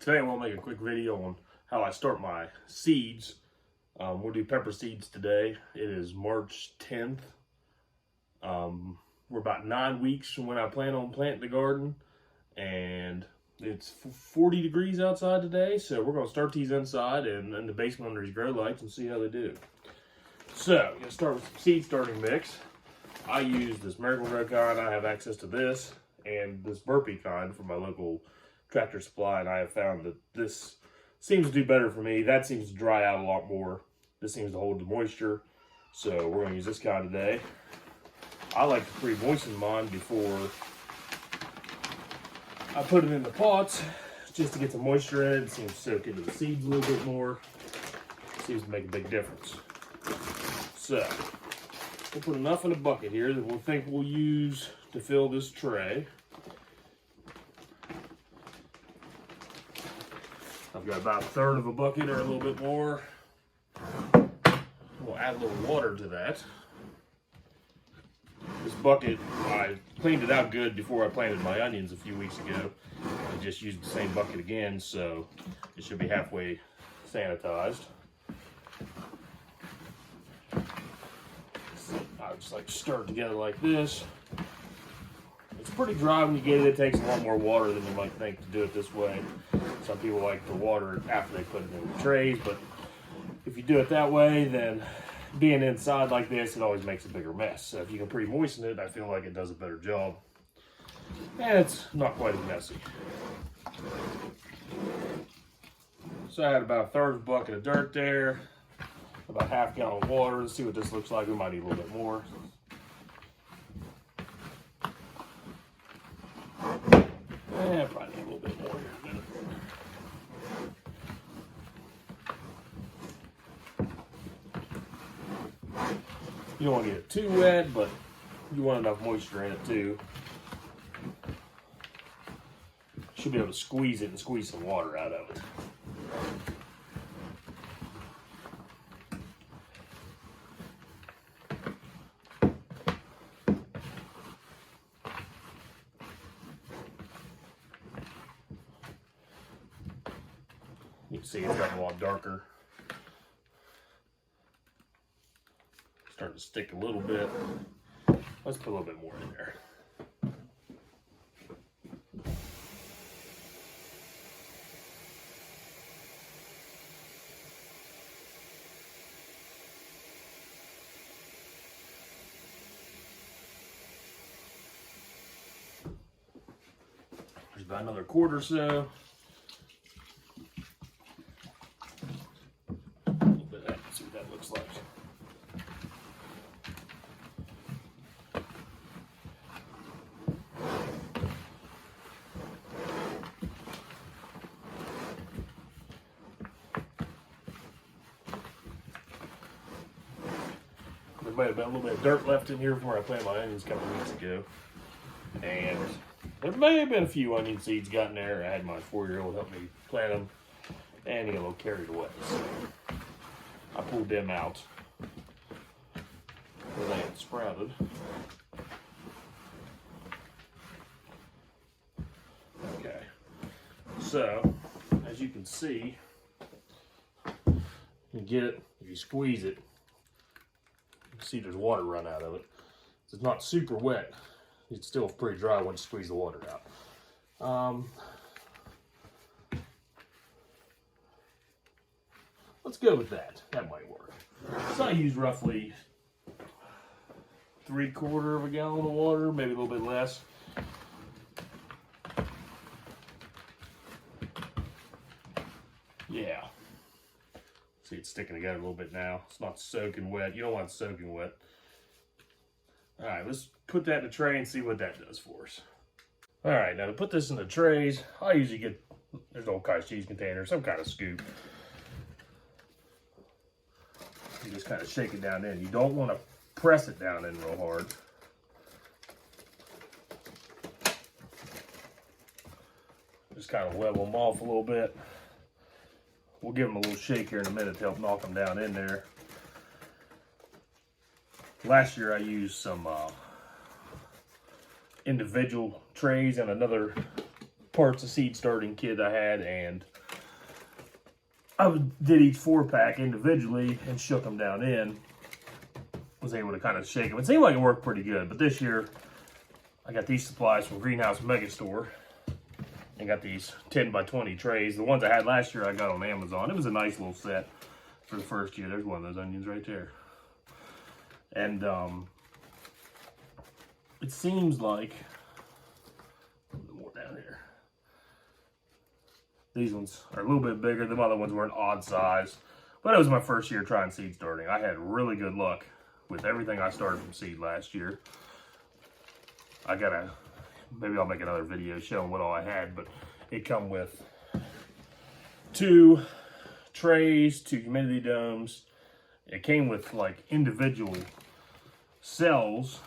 Today I want to make a quick video on how I start my seeds. We'll do pepper seeds today. It is March 10th. We're about 9 weeks from when I plan on planting the garden, and it's 40 degrees outside today, so we're going to start these inside and in the basement under these grow lights and see how they do. So, I'm going to start with some seed starting mix. I use this Miracle-Gro kind. I have access to this and this Burpee kind from my local Tractor Supply, and I have found that this seems to do better for me. That seems to dry out a lot more. This seems to hold the moisture, so we're going to use this kind today. I like to pre-moisten mine before I put it in the pots, just to get some moisture in it. It seems to soak into the seeds a little bit more. Seems to make a big difference. So, we'll put enough in a bucket here that we'll think we'll use to fill this tray. I've got about 1/3 of a bucket or a little bit more. We'll add a little water to that. This bucket, I cleaned it out good before I planted my onions a few weeks ago. I just used the same bucket again, so it should be halfway sanitized. I just like stir it together like this. It's pretty dry when you get it. It takes a lot more water than you might think to do it this way. Some people like to water it after they put it in the trays, but if you do it that way, then being inside like this, it always makes a bigger mess. So if you can pre-moisten it, I feel like it does a better job. And it's not quite as messy. So I had about 1/3 bucket of dirt there, about 1/2 gallon of water. Let's see what this looks like. We might need a little bit more. Yeah, probably need a little bit more here in a minute. You don't want to get it too wet, but you want enough moisture in it too. Should be able to squeeze it and squeeze some water out of it. You can see it's gotten a lot darker. Starting to stick a little bit. Let's put a little bit more in there. There's about another quart or so. A little bit of that. See what that looks like. There might have been a little bit of dirt left in here from where I planted my onions a couple weeks ago. And there may have been a few onion seeds got in there. I had my 4-year-old help me plant them, and he got a little carried away. So I pulled them out where they had sprouted. Okay, so as you can see, you get it, if you squeeze it, you can see there's water run out of it. It's not super wet. It's still pretty dry once you squeeze the water out. Let's go with that. That might work. So I use roughly 3/4 of a gallon of water, maybe a little bit less. Yeah. See, it's sticking together a little bit now. It's not soaking wet. You don't want it soaking wet. All right, let's put that in the tray and see what that does for us. All right, now to put this in the trays, I usually get, there's an old cottage cheese container, some kind of scoop. You just kind of shake it down in. You don't want to press it down in real hard. Just kind of level them off a little bit. We'll give them a little shake here in a minute to help knock them down in there. Last year I used some individual trays and another parts of seed starting kit I had, and did each 4-pack individually and shook them down in. Was able to kind of shake them. It seemed like it worked pretty good, but this year I got these supplies from Greenhouse Megastore and got these 10 by 20 trays. The ones I had last year I got on Amazon. It was a nice little set for the first year. There's one of those onions right there. And it seems like, a little more down here. These ones are a little bit bigger. The other ones were an odd size. But it was my first year trying seed starting. I had really good luck with everything I started from seed last year. Maybe I'll make another video showing what all I had, but it come with 2 trays, 2 humidity domes. It came with like individual cells,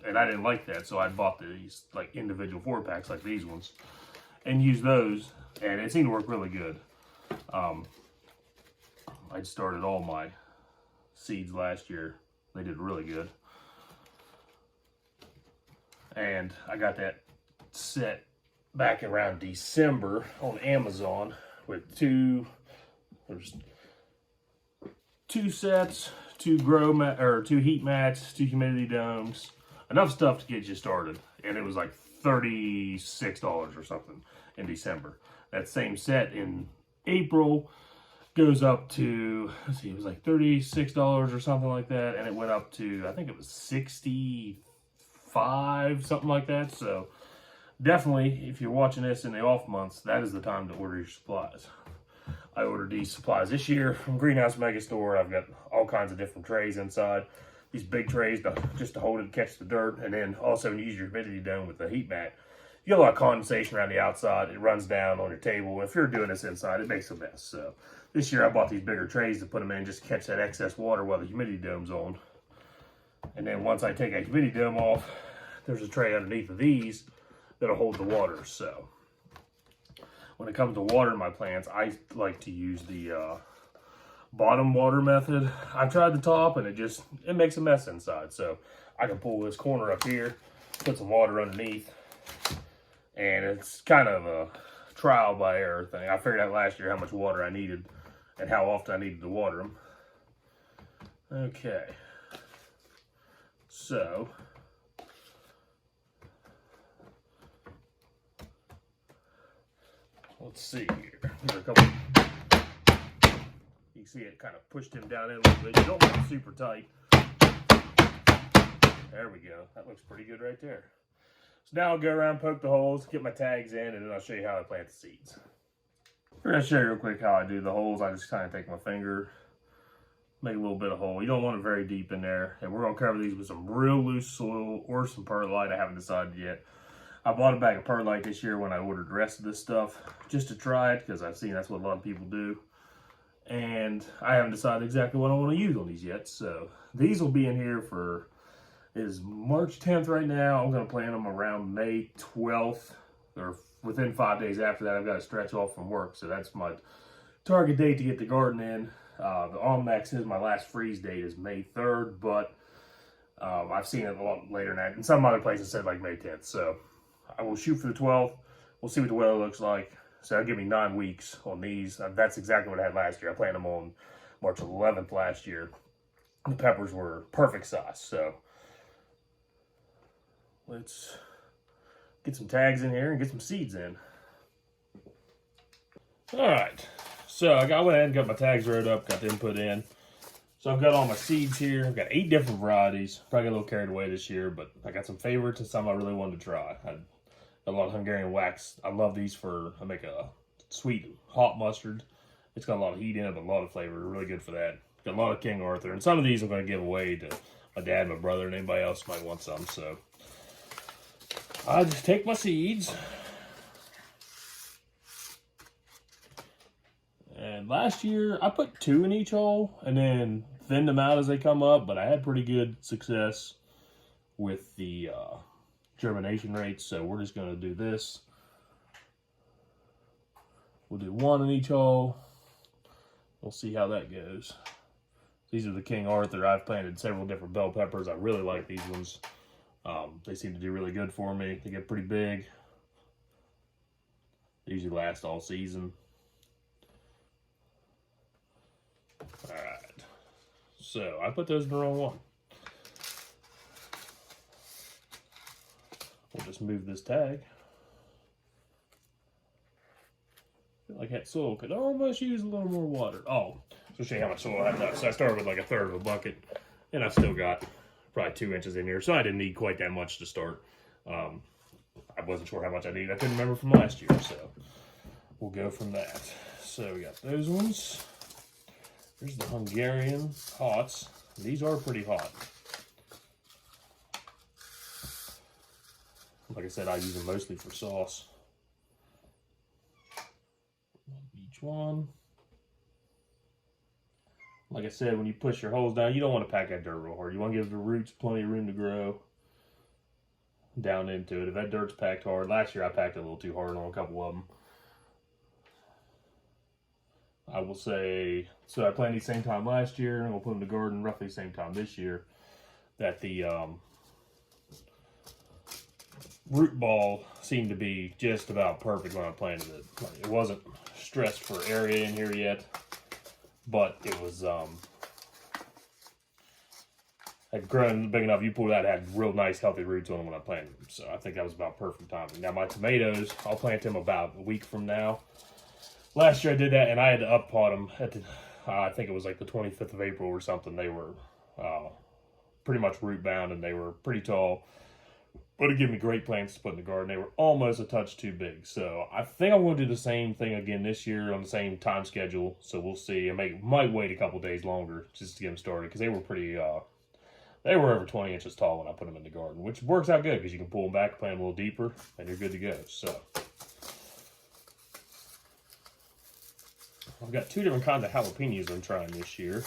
and I didn't like that, so I bought these like individual 4-packs like these ones and used those, and it seemed to work really good. I started all my seeds last year. They did really good. And I got that set back around December on Amazon with 2 sets, 2 2 heat mats, 2 humidity domes, enough stuff to get you started. And it was like $36 or something in December. That same set in April goes up to, let's see, it was like $36 or something like that, and it went up to, I think it was $65, something like that. So definitely, if you're watching this in the off months, that is the time to order your supplies. I ordered these supplies this year from Greenhouse Megastore. I've got all kinds of different trays inside. These big trays just to hold it and catch the dirt, and then also use your humidity dome with the heat mat. You get a lot of condensation around the outside. It runs down on your table. If you're doing this inside, it makes a mess. So this year I bought these bigger trays to put them in just to catch that excess water while the humidity dome's on. And then once I take a humidity dome off, there's a tray underneath of these that'll hold the water. So when it comes to watering my plants, I like to use the bottom water method. I've tried the top, and it makes a mess inside. So I can pull this corner up here, put some water underneath, and it's kind of a trial by error thing. I figured out last year how much water I needed and how often I needed to water them. Okay, so let's see here. There's a couple. You can see it kind of pushed him down in a little bit. You don't want it super tight. There we go. That looks pretty good right there. So now I'll go around, poke the holes, get my tags in, and then I'll show you how I plant the seeds. We're going to show you real quick how I do the holes. I just kind of take my finger, make a little bit of hole. You don't want it very deep in there. And we're going to cover these with some real loose soil or some perlite. I haven't decided yet. I bought a bag of perlite this year when I ordered the rest of this stuff just to try it, because I've seen that's what a lot of people do. And I haven't decided exactly what I want to use on these yet. So these will be in here for, it is March 10th right now. I'm going to plant them around May 12th, or within 5 days after that. I've got to stretch off from work. So that's my target date to get the garden in. The Almanac says my last freeze date is May 3rd, but I've seen it a lot later than that. And some other places said like May 10th. So I will shoot for the 12th. We'll see what the weather looks like. So that'll give me 9 weeks on these. That's exactly what I had last year. I planted them on March 11th last year. The peppers were perfect size. So let's get some tags in here and get some seeds in. All right. So I went ahead and got my tags wrote up, got them put in. So I've got all my seeds here. I've got 8 different varieties. Probably got a little carried away this year, but I got some favorites and some I really wanted to try. I got a lot of Hungarian wax. I love these I make a sweet hot mustard. It's got a lot of heat in it, but a lot of flavor. Really good for that. Got a lot of King Arthur. And some of these I'm going to give away to my dad, my brother, and anybody else might want some. So I just take my seeds. And last year I put 2 in each hole and then thinned them out as they come up. But I had pretty good success with the germination rates, so we're just going to do this. We'll do 1 in each hole. We'll see how that goes. These are the King Arthur. I've planted several different bell peppers. I really like these ones. They seem to do really good for me. They get pretty big. They usually last all season. Alright. So, I put those in the wrong one. We'll just move this tag. I feel like that soil could almost use a little more water. Oh, so show you how much soil I have left. So I started with like 1/3 of a bucket, and I've still got probably 2 inches in here. So I didn't need quite that much to start. I wasn't sure how much I needed. I couldn't remember from last year, so we'll go from that. So we got those ones. Here's the Hungarian hots. These are pretty hot. Like I said, I use them mostly for sauce. Each one. Like I said, when you push your holes down, you don't want to pack that dirt real hard. You want to give the roots plenty of room to grow down into it. If that dirt's packed hard, last year I packed it a little too hard on a couple of them. I will say, so I planted these same time last year, and we'll put them in the garden roughly the same time this year, that the root ball seemed to be just about perfect when I planted it. It wasn't stressed for area in here yet, but it was had grown big enough. You pull that, had real nice healthy roots on them when I planted them. So I think that was about perfect timing. Now my tomatoes, I'll plant them about a week from now. Last year I did that, and I had to up pot them at the, I think it was like the 25th of April or something. They were pretty much root bound, and they were pretty tall. But it gave me great plants to put in the garden. They were almost a touch too big. So I think I'm going to do the same thing again this year on the same time schedule. So we'll see. I might wait a couple days longer just to get them started, because they were pretty, they were over 20 inches tall when I put them in the garden, which works out good because you can pull them back, plant them a little deeper, and you're good to go. So I've got 2 different kinds of jalapenos I'm trying this year.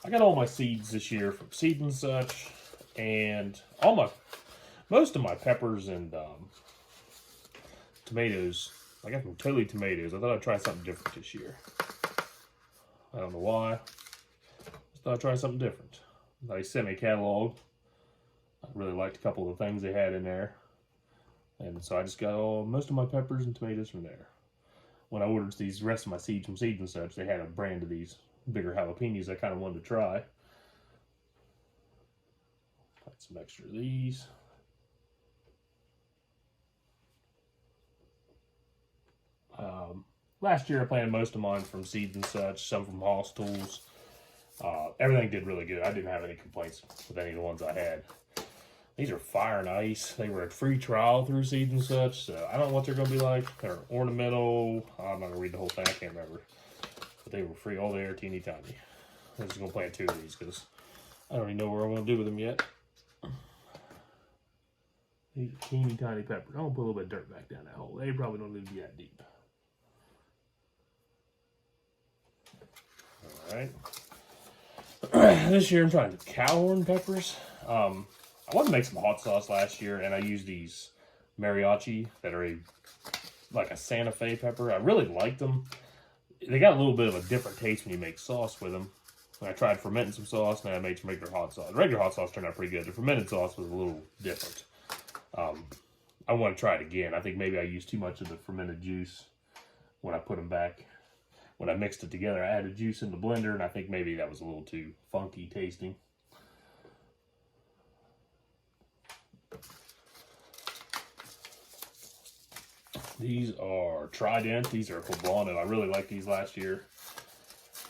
I got all my seeds this year from Seed and Such, and most of my peppers and tomatoes, I got from Totally Tomatoes. I thought I'd try something different this year. I don't know why. Just thought I'd try something different. They sent me a catalog. I really liked a couple of the things they had in there. And so I just got most of my peppers and tomatoes from there. When I ordered these rest of my seeds from Seed and Such, they had a brand of these bigger jalapenos I kind of wanted to try. Got some extra of these. Last year I planted most of mine from Seed and Such, some from Hoss Tools. Everything did really good. I didn't have any complaints with any of the ones I had. These are Fire and Ice. They were a free trial through Seed and Such, so I don't know what they're going to be like. They're ornamental. I'm not going to read the whole thing. I can't remember. But they were free. Oh, they are teeny tiny. I'm just going to plant 2 of these because I don't even know what I'm going to do with them yet. These are teeny tiny peppers. I'm going to put a little bit of dirt back down that hole. They probably don't need to be that deep. Alright. This year I'm trying cowhorn peppers. I wanted to make some hot sauce last year, and I used these mariachi that are like a Santa Fe pepper. I really liked them. They got a little bit of a different taste when you make sauce with them. And I tried fermenting some sauce, and then I made some regular hot sauce. The regular hot sauce turned out pretty good. The fermented sauce was a little different. I want to try it again. I think maybe I used too much of the fermented juice when I put them back. When I mixed it together, I added juice in the blender, and I think maybe that was a little too funky tasting. These are Trident. These are Poblano. I really liked these last year.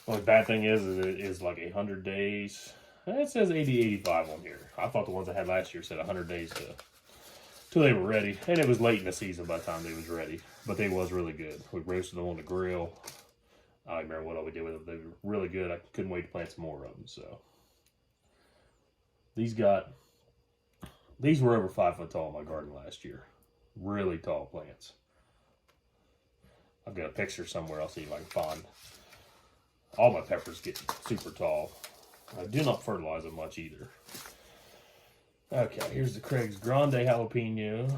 The only bad thing is it is like 100 days. It says 80-85 on here. I thought the ones I had last year said 100 days till they were ready. And it was late in the season by the time they was ready. But they was really good. We roasted them on the grill. I don't remember what all we did with them. They were really good. I couldn't wait to plant some more of them. So these were over 5 foot tall in my garden last year. Really tall plants. I've got a picture somewhere. I'll see if I can find. All my peppers get super tall. I do not fertilize them much either. Okay, here's the Craig's Grande jalapeno.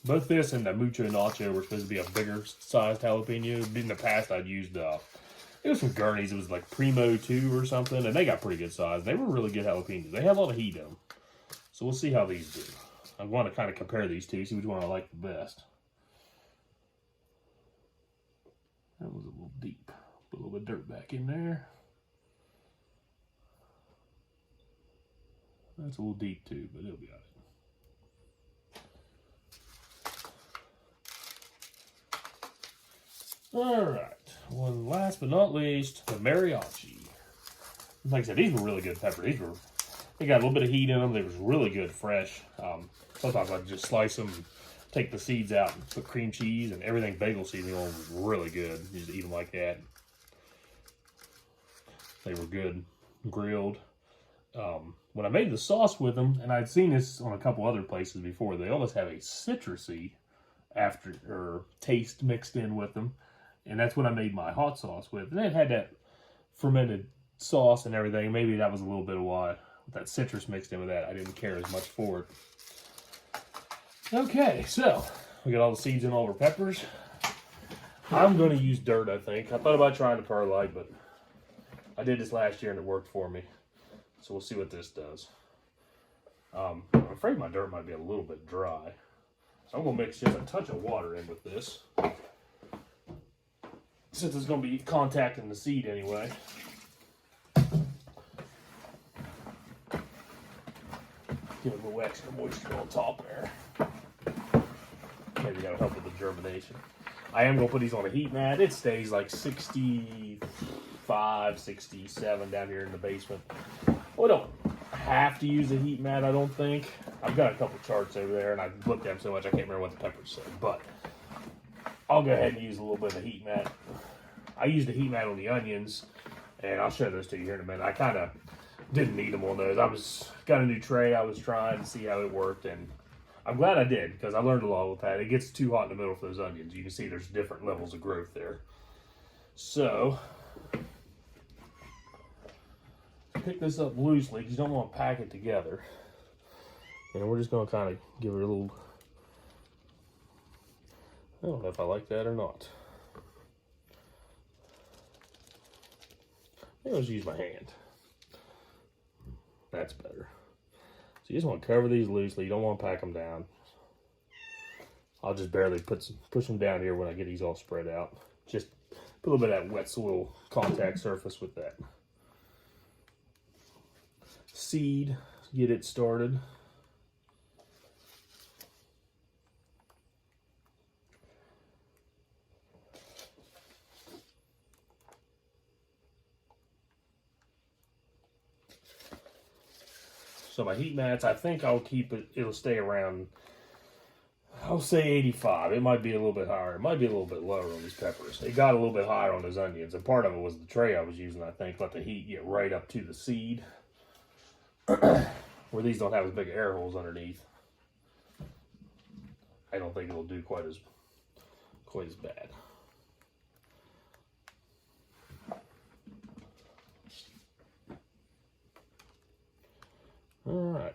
Both this and the Mucho Nacho were supposed to be a bigger sized jalapeno. In the past, I'd used, it was from Gurney's. It was like Primo 2 or something, and they got pretty good size. They were really good jalapenos. They had a lot of heat in them. So we'll see how these do. I want to kind of compare these two, see which one I like the best. little deep. Put a little bit of dirt back in there. That's a little deep too, but it'll be all right. All right. One last but not least, the mariachi. Like I said, these were really good peppers. They got a little bit of heat in them. They was really good fresh. Sometimes I just slice them, take the seeds out, and put cream cheese and everything bagel seasoning on was really good. You just eat them like that. They were good grilled. When I made the sauce with them, and I'd seen this on a couple other places before, they always have a citrusy taste mixed in with them. And that's what I made my hot sauce with. And it had that fermented sauce and everything. Maybe that was a little bit of why. With that citrus mixed in with that, I didn't care as much for it. Okay, so we got all the seeds in all of our peppers. I'm going to use dirt, I think. I thought about trying to perlite, but I did this last year and it worked for me. So we'll see what this does. I'm afraid my dirt might be a little bit dry. So I'm going to mix just a touch of water in with this. Since it's going to be contacting the seed anyway. Give it a little extra moisture on top there. Maybe that'll help with the germination. I am going to put these on a heat mat. It stays like 65, 67 down here in the basement. We don't have to use a heat mat, I don't think. I've got a couple charts over there, and I've looked at them so much I can't remember what the peppers say. But I'll go ahead and use a little bit of a heat mat. I used a heat mat on the onions, and I'll show those to you here in a minute. I kind of didn't need them on those. Got a new tray. I was trying to see how it worked, and I'm glad I did because I learned a lot with that. It gets too hot in the middle for those onions. You can see there's different levels of growth there. So pick this up loosely because you don't want to pack it together. And we're just going to kind of give it a little, I don't know if I like that or not. Maybe I'll just use my hand. That's better. So you just want to cover these loosely. You don't want to pack them down. I'll just barely push them down here when I get these all spread out. Just put a little bit of that wet soil contact surface with that seed. Get it started. So my heat mats, I think I'll keep it, it'll stay around, I'll say 85. It might be a little bit higher. It might be a little bit lower on these peppers. It got a little bit higher on those onions. And part of it was the tray I was using, I think. Let the heat get right up to the seed. Where these don't have as big air holes underneath. I don't think it'll do quite as bad. All right.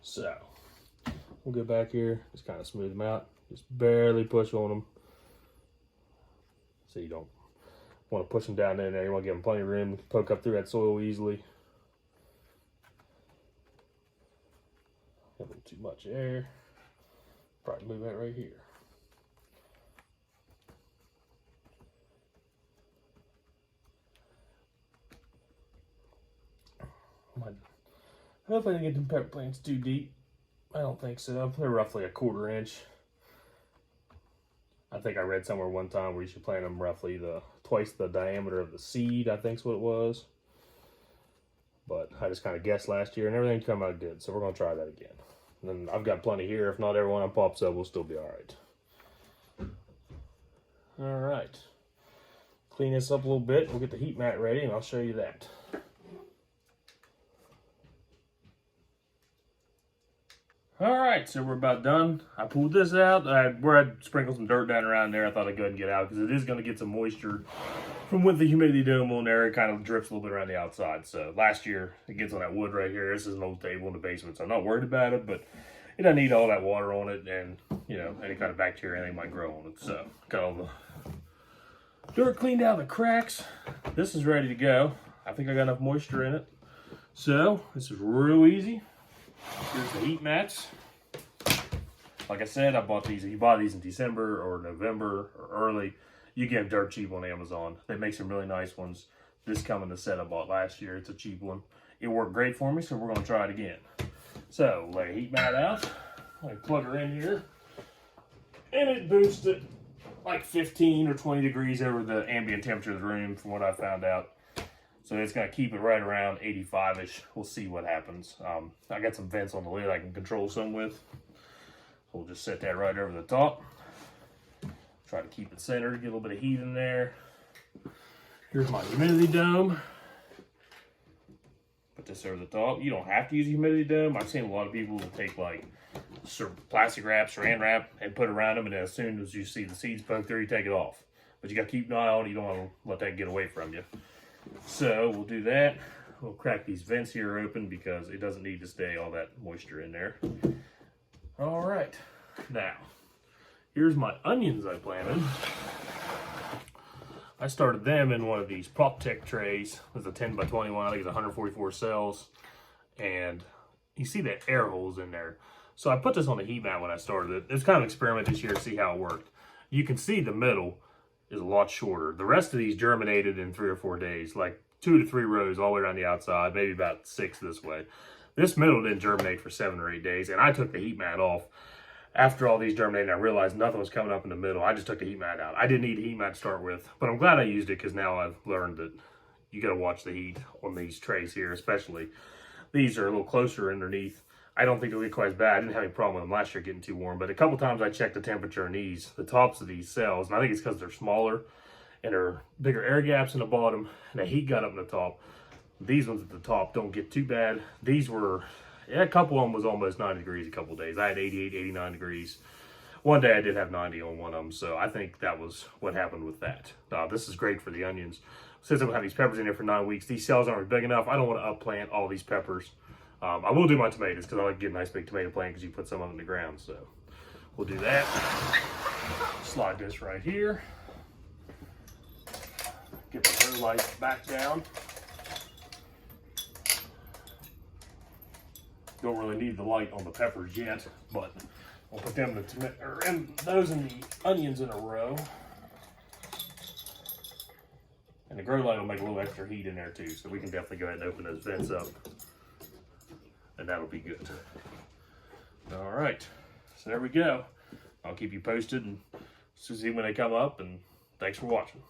So, we'll get back here, just kind of smooth them out. Just barely push on them. So you don't want to push them down in there. You want to give them plenty of room to poke up through that soil easily. A little too much air. Probably move that right here. Hopefully I didn't get them pepper plants too deep. I don't think so. They're roughly a 1/4 inch. I think I read somewhere one time where you should plant them roughly twice the diameter of the seed, I think's what it was. But I just kind of guessed last year and everything come out good. So we're going to try that again. And then I've got plenty here. If not every one pops up, we'll still be all right. All right. Clean this up a little bit. We'll get the heat mat ready and I'll show you that. All right, so we're about done. I pulled this out. Where I'd sprinkled some dirt down around there, I thought I'd go ahead and get out because it is going to get some moisture from with the humidity dome on there. It kind of drips a little bit around the outside. So last year, it gets on that wood right here. This is an old table in the basement, so I'm not worried about it, but it doesn't need all that water on it and, you know, any kind of bacteria, anything might grow on it. So got all the dirt cleaned out of the cracks. This is ready to go. I think I got enough moisture in it. So this is real easy. Here's the heat mats. Like I said, I bought these. If you buy these in December or November or early, you get them dirt cheap on Amazon. They make some really nice ones. This come in the set I bought last year. It's a cheap one. It worked great for me, so we're going to try it again. So, lay a heat mat out. I plug her in here. And it boosts it like 15 or 20 degrees over the ambient temperature of the room from what I found out. So it's going to keep it right around 85-ish. We'll see what happens. I got some vents on the lid I can control some with. We'll just set that right over the top. Try to keep it centered, get a little bit of heat in there. Here's my humidity dome. Put this over the top. You don't have to use a humidity dome. I've seen a lot of people that take like plastic wrap, saran wrap, and put it around them, and then as soon as you see the seeds poke through, you take it off. But you got to keep an eye on it. You don't want to let that get away from you. So we'll do that. We'll crack these vents here open because it doesn't need to stay all that moisture in there. All right, now here's my onions I planted. I started them in one of these PropTech trays. It's a 10 by 21, I think it's 144 cells. And you see the air holes in there. So I put this on the heat mat when I started it. It's kind of an experiment this year to see how it worked. You can see the middle is a lot shorter. The rest of these germinated in 3 or 4 days, like 2 to 3 rows all the way around the outside, maybe about 6 this way. This middle didn't germinate for 7 or 8 days, and I took the heat mat off. After all these germinated, I realized nothing was coming up in the middle. I just took the heat mat out. I didn't need a heat mat to start with, but I'm glad I used it because now I've learned that you got to watch the heat on these trays here, especially. These are a little closer underneath. I don't think they'll get quite as bad. I didn't have any problem with them last year getting too warm, but a couple times I checked the temperature in the tops of these cells, and I think it's because they're smaller and there are bigger air gaps in the bottom, and the heat got up in the top. These ones at the top don't get too bad. These were, yeah, a couple of them was almost 90 degrees a couple of days. I had 88, 89 degrees. One day I did have 90 on one of them, so I think that was what happened with that. This is great for the onions. Since I'm going to have these peppers in there for 9 weeks, these cells aren't big enough. I don't want to upplant all these peppers. I will do my tomatoes because I like to get a nice big tomato plant because you put some of them in the ground. So we'll do that. Slide this right here. Get the grow light back down. Don't really need the light on the peppers yet, but we'll put them in those and the onions in a row. And the grow light will make a little extra heat in there too, so we can definitely go ahead and open those vents up. And that'll be good. All right, so there we go. I'll keep you posted and see when they come up, and thanks for watching.